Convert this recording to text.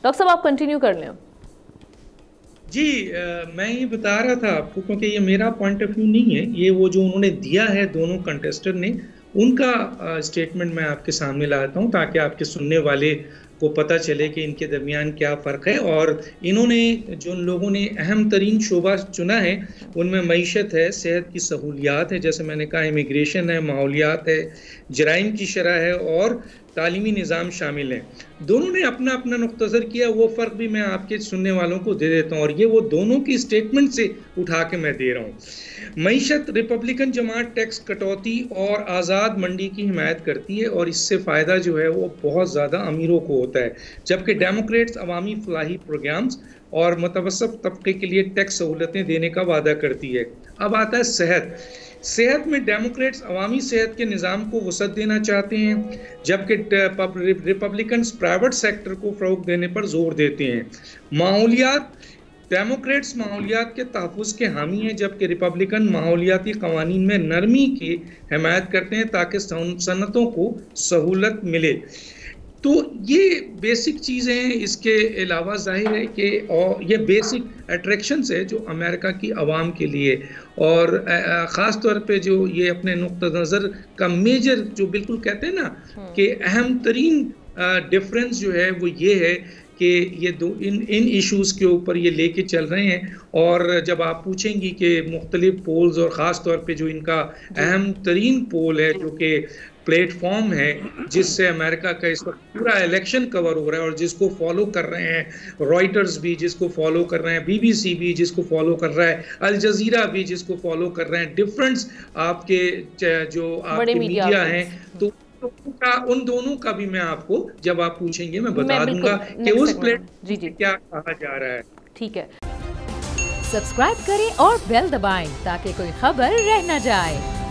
Doctor साहब आप continue कर लें। जी मैं ये बता रहा था आपको, क्योंकि ये मेरा पॉइंट ऑफ व्यू नहीं है, ये वो जो उन्होंने दिया है दोनों कंटेस्टेंट ने, उनका स्टेटमेंट मैं आपके सामने लाता हूँ ताकि आपके सुनने वाले को पता चले कि इनके दरमियान क्या फ़र्क है। और इन्होंने जो लोगों ने अहम तरीन शोबा चुना है उनमें मईशत है, सेहत की सहूलियात है, जैसे मैंने कहा इमिग्रेशन है, माहौलियात है, जराइम की शरह है और तालीमी निज़ाम शामिल हैं। दोनों ने अपना अपना नुक्तज़र किया, वो फ़र्क भी मैं आपके सुनने वालों को दे देता हूँ और ये वो दोनों की स्टेटमेंट से उठा के मैं दे रहा हूँ। मईशत, रिपब्लिकन जमात टैक्स कटौती और आज़ाद मंडी की हिमायत करती है और इससे फ़ायदा जो है वो बहुत ज़्यादा अमीरों को होता है, जबकि डेमोक्रेट्स अवामी फलाही प्रोग्राम्स और मुतवस्सित तबके के लिए टैक्स सहूलतें देने का वादा करती है। अब आता है सेहत। सेहत में डेमोक्रेट्स अवामी सेहत के निज़ाम को वसअत देना चाहते हैं, जबकि रिपब्लिकन्स प्राइवेट सेक्टर को फ़रोग़ देने पर जोर देते हैं। माहौलियात, डेमोक्रेट्स माहौलियात के तहफ़्फ़ुज़ के हामी हैं, जबकि रिपब्लिकन माहौलियाती क़वानीन में नरमी की हिमायत करते हैं ताकि सनअतों को सहूलत मिले। तो ये बेसिक चीज़ें हैं। इसके अलावा ज़ाहिर है कि और ये बेसिक अट्रैक्शंस है जो अमेरिका की आवाम के लिए, और ख़ास तौर पे जो ये अपने नुक्ता नज़र का मेजर जो बिल्कुल कहते हैं ना कि अहम तरीन डिफरेंस जो है वो ये है कि ये दो इन इश्यूज़ के ऊपर ये लेके चल रहे हैं। और जब आप पूछेंगी कि मुख्तलिफ पोल्स और ख़ास तौर पे जो इनका अहम तरीन पोल है जो कि प्लेटफॉर्म है जिससे अमेरिका का इस वक्त पूरा इलेक्शन कवर हो रहा है और जिसको फॉलो कर रहे हैं रॉयटर्स भी, जिसको फॉलो कर रहे हैं BBC भी, जिसको फॉलो कर रहा है अल जज़ीरा भी, जिसको फॉलो कर रहे हैं डिफरेंट आपके जो आपके मीडिया हैं, तो उन दोनों का भी मैं आपको जब आप पूछेंगे मैं बता दूंगा कि उस प्लेटफॉर्म क्या कहा जा रहा है। ठीक है, सब्सक्राइब करें और बेल दबाएं ताकि कोई खबर रह न जाए।